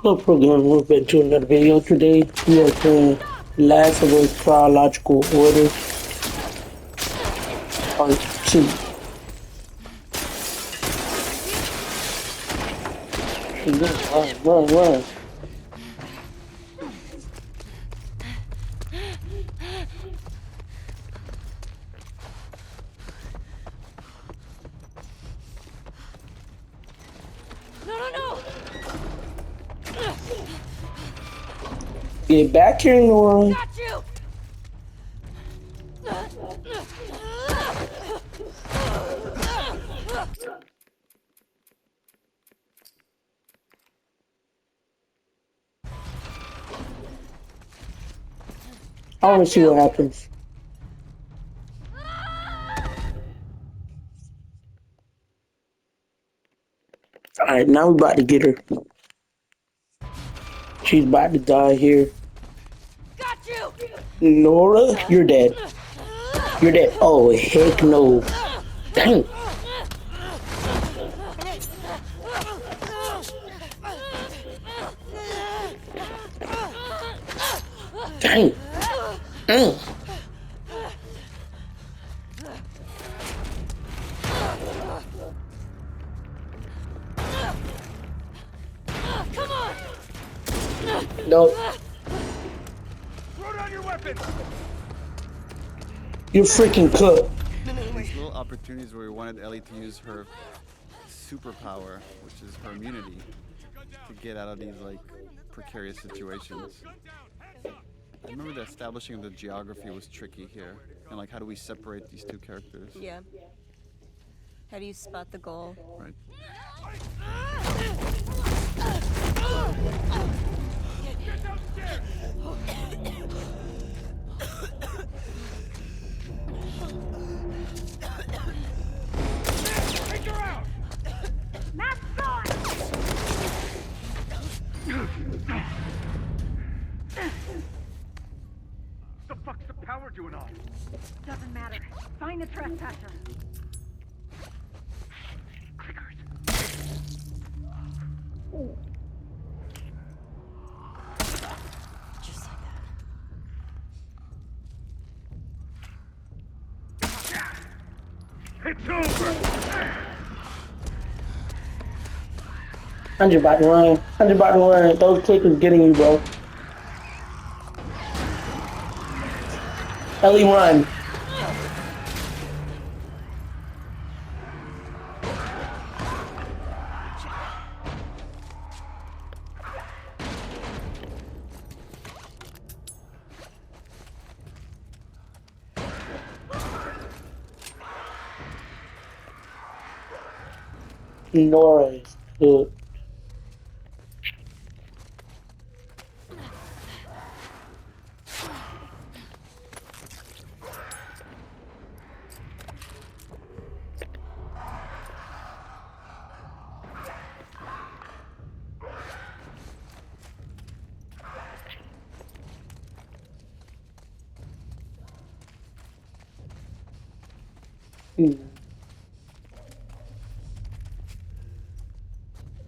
Hello, program. Welcome to another video. Today we are playing Last of Us Chronological Order Part 2. Run. No! Get back here, Nora. Got you! I want to Got see what you! happens. Alright, now we about to get her. She's about to die here. Got you! Nora, you're dead. You're dead. Oh, heck no. Dang. Dang. Mm. Come on! No, Throw down your weapons! you're freaking cooked. These little opportunities where we wanted Ellie to use her superpower, which is her immunity, to get out of these like precarious situations. I remember the establishing of the geography was tricky here, and like how do we separate these two characters? Yeah. How do you spot the goal? Right. Get downstairs! Take her out! Mask on! The fuck's the power doing off? Doesn't matter. Find the trespasser. Clickers. Just like that. It's over! I'm just about to run. Those clickers getting you, bro. Ellie, run. Nora is good.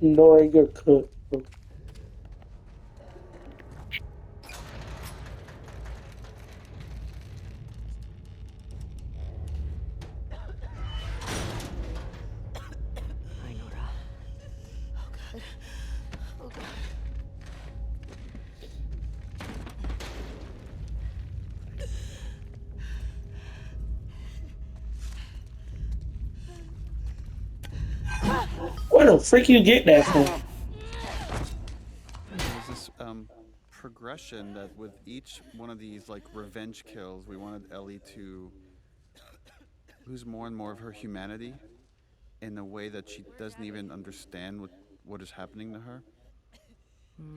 Nora, you're cooked. Hi, Nora. Oh, God. Where the freak you get that from? There's this progression that with each one of these like revenge kills, we wanted Ellie to lose more and more of her humanity in a way that she doesn't even understand what is happening to her.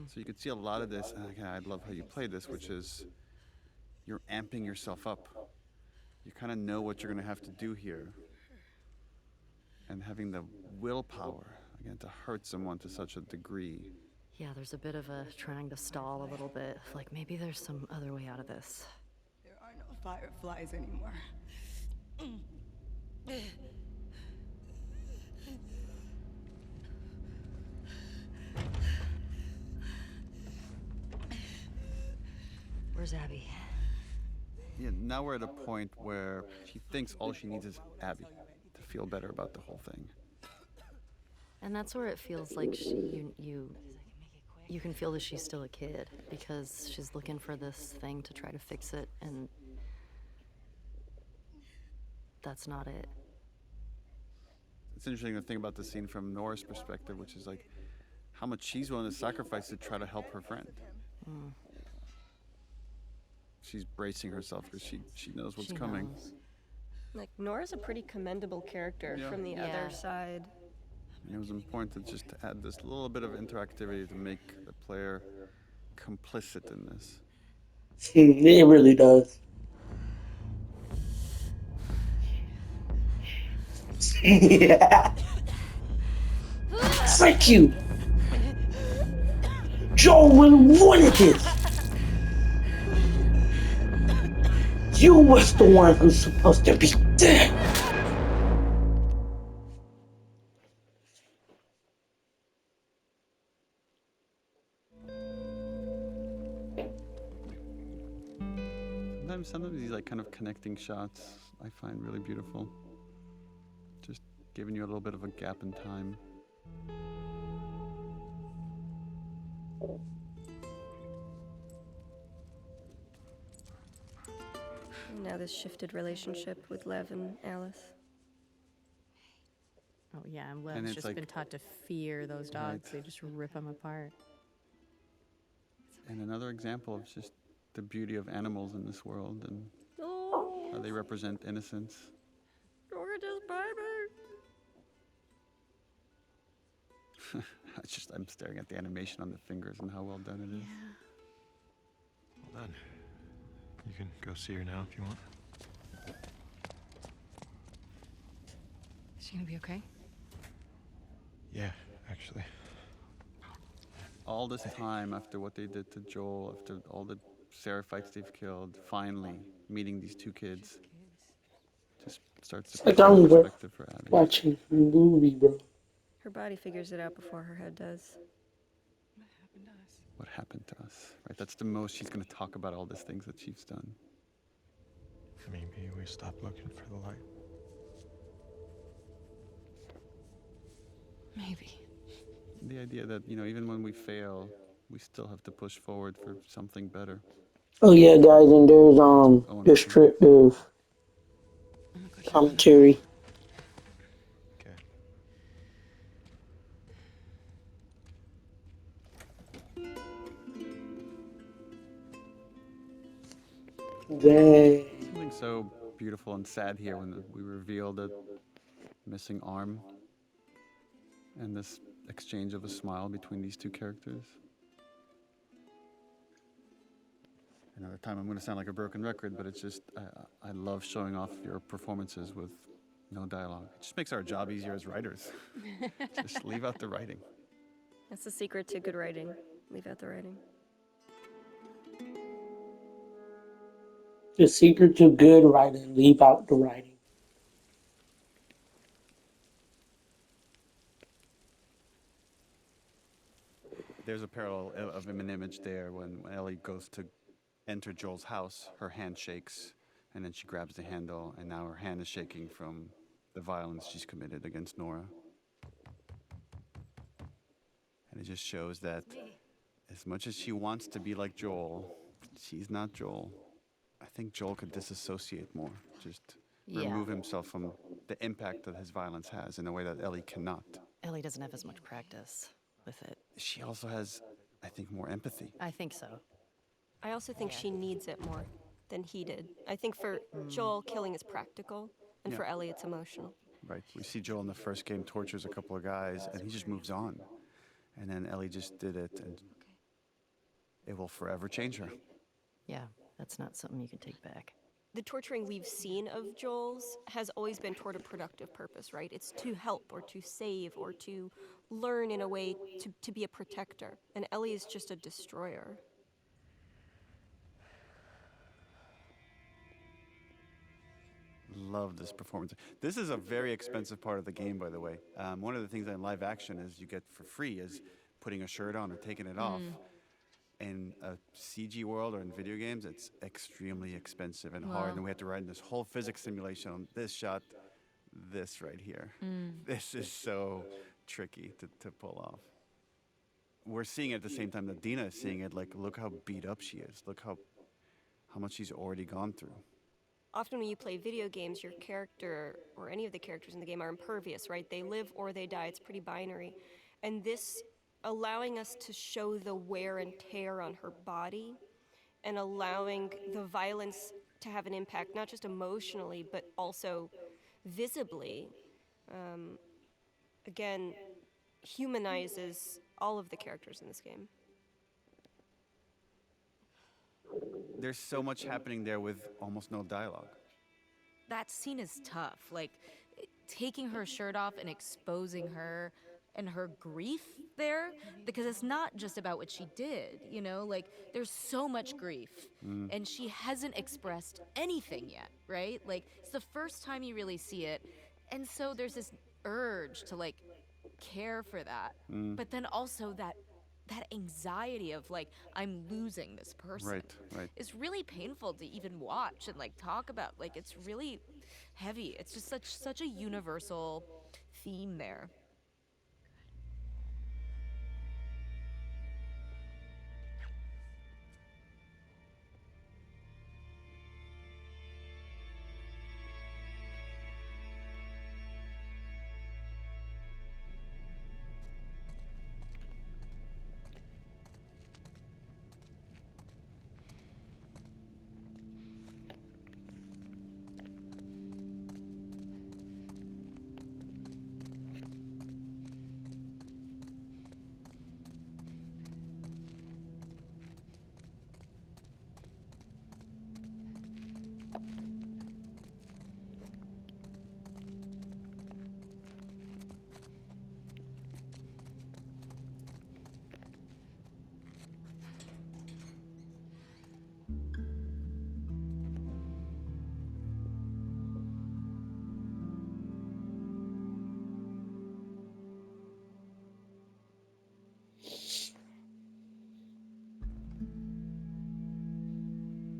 So you could see a lot of this, and again, I love how you play this, which is you're amping yourself up. You kind of know what you're going to have to do here. And having the willpower, again, to hurt someone to such a degree. Yeah, there's a bit of a trying to stall a little bit. Like maybe there's some other way out of this. There are no fireflies anymore. Where's Abby? Yeah, now we're at a point where she thinks all she needs is Abby to feel better about the whole thing. And that's where it feels like you can feel that she's still a kid because she's looking for this thing to try to fix it, and that's not it. It's interesting to think about the scene from Nora's perspective, which is like how much she's willing to sacrifice to try to help her friend. She's bracing herself because she knows what's She coming. knows. Like, Nora's a pretty commendable character Yeah. from the Yeah. other side. And it was important to just add this little bit of interactivity to make the player complicit in this. It really does. Yeah. Thank you. Joel really wanted this. You was the one who's supposed to be dead. Sometimes these like kind of connecting shots I find really beautiful. Just giving you a little bit of a gap in time. And now this shifted relationship with Lev and Alice. Oh yeah, and And Lev's it's just like- been taught to fear those dogs. Right. They just rip them apart. And another example of just the beauty of animals in this world and Oh, how they represent innocence. gorgeous baby. I'm staring at the animation on the fingers and how well done it is. Well done. You can go see her now if you want. Is she gonna be okay? Yeah, actually. All this time after what they did to Joel, after all the Seraphites they've killed, finally meeting these two kids, just starts to like put I'm some perspective for Abby. watching a movie, bro. Her body figures it out before her head does. What happened to us? Right, that's the most she's going to talk about all these things that she's done. Maybe we stop looking for the light. Maybe. The idea that, even when we fail, we still have to push forward for something better. Oh yeah, guys, and there's descriptive commentary. Okay. Dang. Something so beautiful and sad here when we reveal the missing arm and this exchange of a smile between these two characters. Another time I'm going to sound like a broken record, but it's just, I love showing off your performances with no dialogue. It just makes our job easier as writers. Just leave out the writing. That's the secret to good writing. Leave out the writing. The secret to good writing, leave out the writing. There's a parallel of an image there when Ellie goes to enter Joel's house, her hand shakes, and then she grabs the handle, and now her hand is shaking from the violence she's committed against Nora. And it just shows that as much as she wants to be like Joel, she's not Joel. I think Joel could disassociate more, just remove himself from the impact that his violence has in a way that Ellie cannot. Ellie doesn't have as much practice with it. She also has, I think, more empathy. I think so. I also think she needs it more than he did. I think for Joel, killing is practical, and Yeah. for Ellie, it's emotional. Right. We see Joel in the first game tortures a couple of guys, and he just moves on. And then Ellie just did it, and it will forever change her. Yeah, that's not something you can take back. The torturing we've seen of Joel's has always been toward a productive purpose, right? It's to help or to save or to learn in a way to be a protector. And Ellie is just a destroyer. Love this performance. This is a very expensive part of the game, by the way. One of the things in live action is you get for free is putting a shirt on or taking it off. in a CG world or in video games, it's extremely expensive and hard, and we have to write this whole physics simulation on this shot, this right here. This is so tricky to pull off. We're seeing it at the same time that Dina is seeing it. Like, look how beat up she is. Look how much she's already gone through. Often when you play video games, your character, or any of the characters in the game, are impervious, right? They live or they die. It's pretty binary. And this, allowing us to show the wear and tear on her body, and allowing the violence to have an impact, not just emotionally, but also visibly, again, humanizes all of the characters in this game. There's so much happening there with almost no dialogue. That scene is tough. Like, taking her shirt off and exposing her and her grief there, because it's not just about what she did, you know? Like, there's so much grief, and she hasn't expressed anything yet, right? Like, it's the first time you really see it, and so there's this urge to, like, care for that. But then also that anxiety of, like, I'm losing this person. Right. It's really painful to even watch and, like, talk about. Like, it's really heavy. It's just such a universal theme there.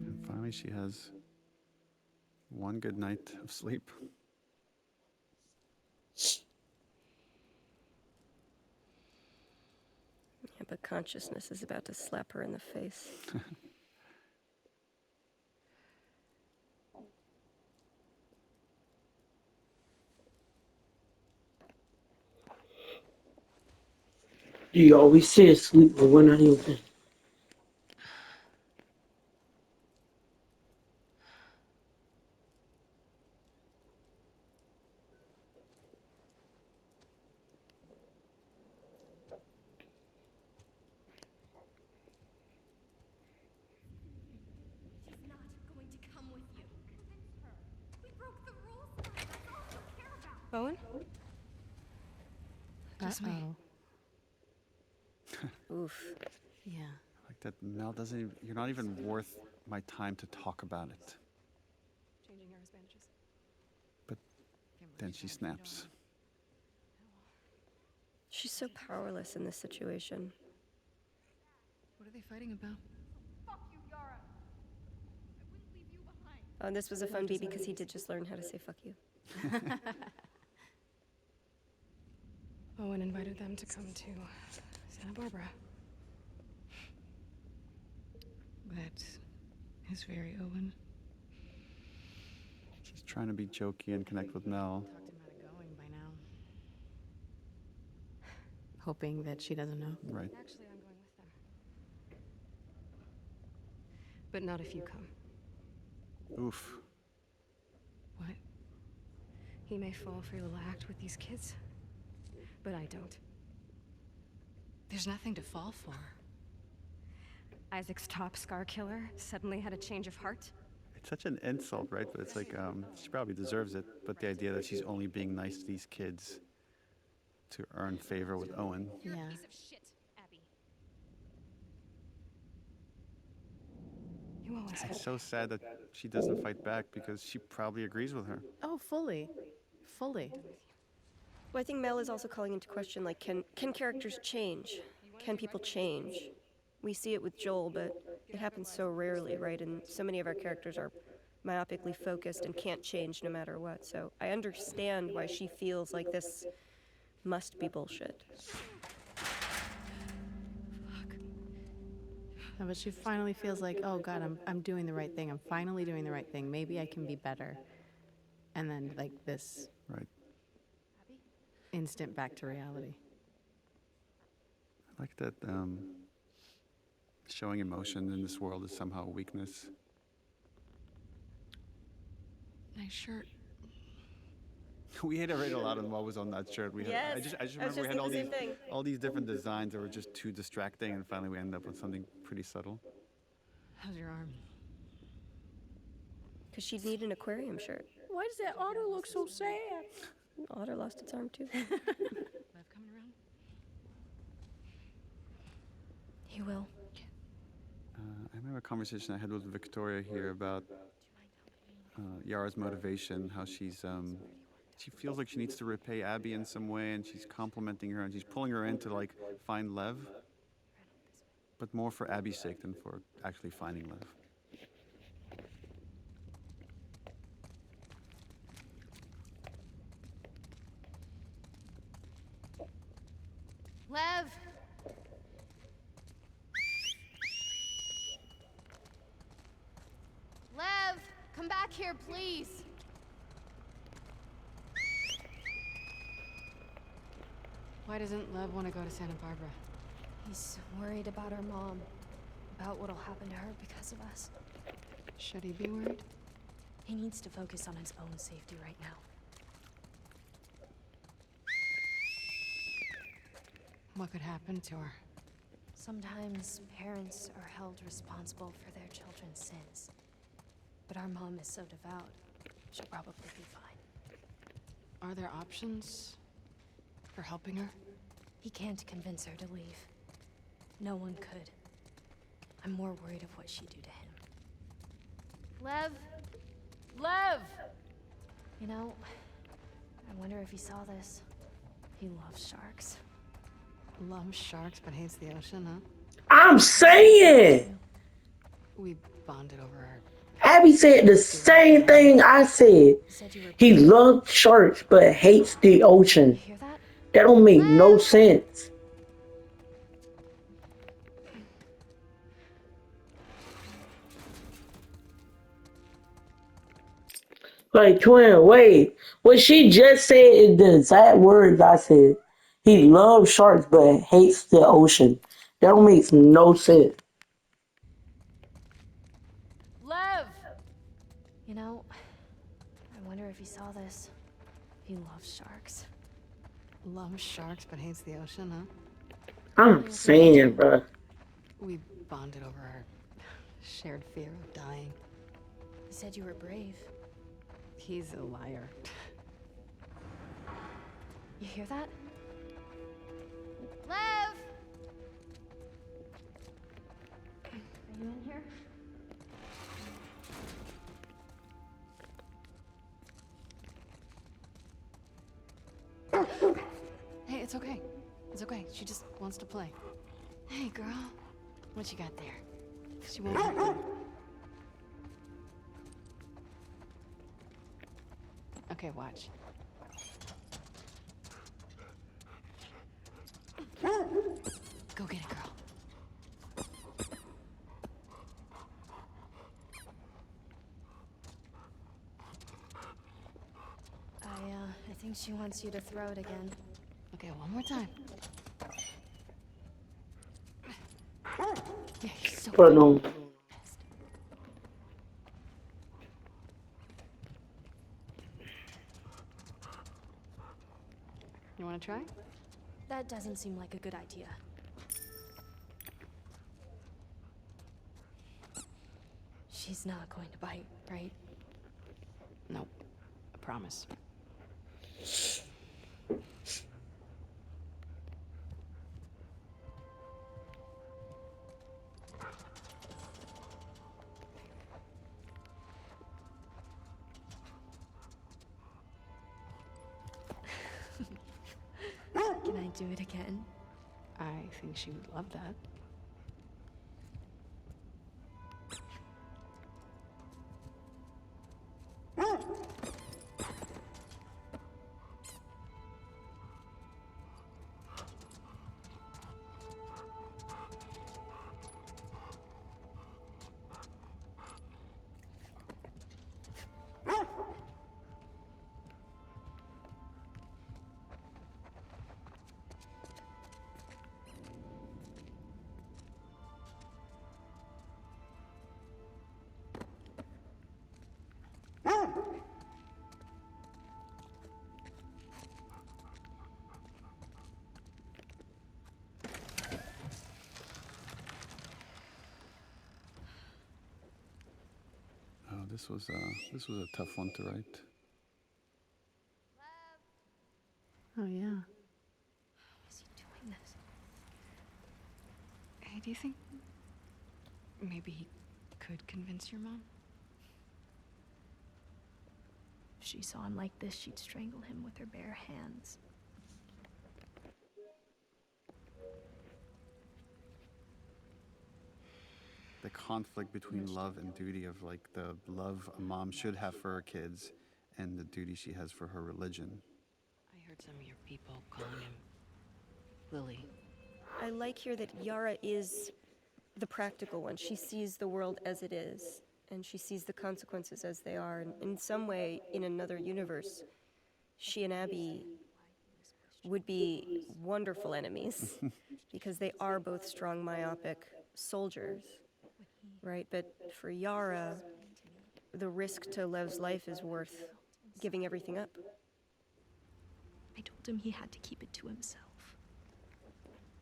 And finally, she has one good night of sleep. Yeah, but consciousness is about to slap her in the face. Do you always say asleep, but when are you open? She's not going to come with you. Convince her. We broke the rules, Mom. That's all you care about. Owen? Just me. Oof. Yeah. Like that, Mel doesn't even, you're not even worth my time to talk about it. Changing her bandages. But then she snaps. She's so powerless in this situation. What are they fighting about? Fuck you, Yara. I wouldn't leave you behind. Oh, and this was a fun beat because he did just learn how to say fuck you. Owen invited them to come to Santa Barbara. That is very Owen. She's trying to be jokey and connect with Mel. Talked him out of going by now. Hoping that she doesn't know. Right. Actually, I'm going with them. But not if you come. Oof. What? He may fall for your little act with these kids, but I don't. There's nothing to fall for. Isaac's top scar killer suddenly had a change of heart. It's such an insult, right? But it's like, she probably deserves it. But the idea that she's only being nice to these kids to earn favor with Owen. You're Yeah. a piece of shit, Abby. You always It's so sad that she doesn't fight back because she probably agrees with her. Oh, fully. Fully. Well, I think Mel is also calling into question, like, can characters change? Can people change? We see it with Joel, but it happens so rarely, right? And so many of our characters are myopically focused and can't change no matter what. So I understand why she feels like this must be bullshit. No, but she finally feels like, oh God, I'm doing the right thing. I'm finally doing the right thing. Maybe I can be better. And then like this Right. instant back to reality. I like that showing emotion in this world is somehow a weakness. Nice shirt. We had read a lot on what was on that shirt. Yes, I just I was remember we just had all thinking these the same thing. all these different designs that were just too distracting, and finally we ended up with something pretty subtle. How's your arm? Because she'd need an aquarium shirt. Why does that otter look so sad? Otter lost its arm too. Lev coming around? He will. I remember a conversation I had with Victoria here about Yara's motivation, how she feels like she needs to repay Abby in some way, and she's complimenting her, and she's pulling her in to like find Lev, but more for Abby's sake than for actually finding Lev. Lev! Lev! Come back here, please! Why doesn't Lev want to go to Santa Barbara? He's worried about our mom. About what'll happen to her because of us. Should he be worried? He needs to focus on his own safety right now. What could happen to her? Sometimes parents are held responsible for their children's sins. But our mom is so devout, she'll probably be fine. Are there options for helping her? He can't convince her to leave. No one could. I'm more worried of what she'd do to him. Lev! Lev! You know, I wonder if he saw this. He loves sharks. Loves sharks but hates the ocean, huh? I'm saying! We bonded over her. Abby said the same thing I said. He loves sharks but hates the ocean. Hear that? That don't make no sense. Like, twin, wait. What she just said is the exact words I said. He loves sharks but hates the ocean. That don't make no sense. Lev! You know, I wonder if he saw this. He loves sharks. Loves sharks but hates the ocean, huh? I'm saying, bruh. We bonded over her shared fear of dying. He said you were brave. He's a liar. You hear that? Lev! Are you in here? Hey, it's okay. It's okay. She just wants to play. Hey, girl. What you got there? She won't hurt you. Okay, watch. Go get it, girl. I think she wants you to throw it again. Okay, one more time. Yeah, you're so But no. You want to try? That doesn't seem like a good idea. She's not going to bite, right? Nope. I promise. Can I do it again? I think she would love that. this was a tough one to write. Oh yeah. Is he doing this? Hey, do you think maybe he could convince your mom? If she saw him like this, she'd strangle him with her bare hands. The conflict between love and duty, of like the love a mom should have for her kids and the duty she has for her religion. I heard some of your people calling him Lily. I like here that Yara is the practical one. She sees the world as it is, and she sees the consequences as they are. And in some way, in another universe, she and Abby would be wonderful enemies because they are both strong, myopic soldiers, right? But for Yara, the risk to Lev's life is worth giving everything up. I told him he had to keep it to himself.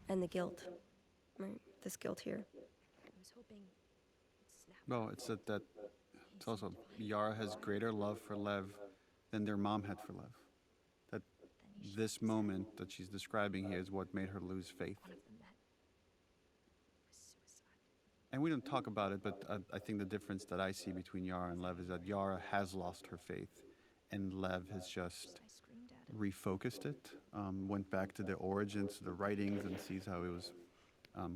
And the guilt, right? This guilt here. Well, it's that it's also Yara has greater love for Lev than their mom had for Lev. That this moment that she's describing here is what made her lose faith. And we don't talk about it, but I think the difference that I see between Yara and Lev is that Yara has lost her faith, and Lev has just refocused it, went back to the origins, to the writings, and sees how it was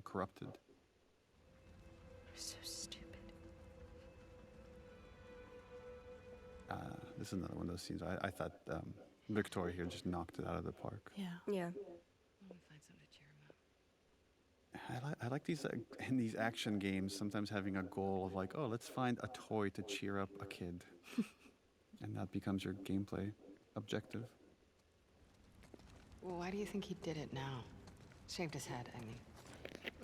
corrupted. So stupid. This is another one of those scenes. I thought Victoria here just knocked it out of the park. Yeah. Yeah. I'm gonna find something to cheer him up. I like these in these action games, sometimes having a goal of like, oh, let's find a toy to cheer up a kid. And that becomes your gameplay objective. Well, why do you think he did it now? Shaved his head, I mean.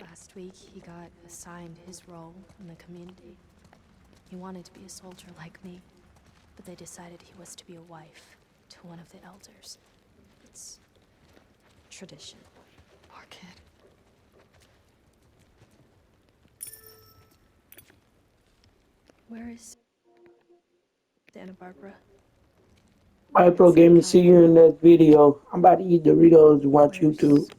Last week, he got assigned his role in the community. He wanted to be a soldier like me, but they decided he was to be a wife to one of the elders. It's tradition. Poor kid. Where is Santa Barbara? Alright, Pro Gaming, see you in that video. I'm about to eat Doritos and watch YouTube.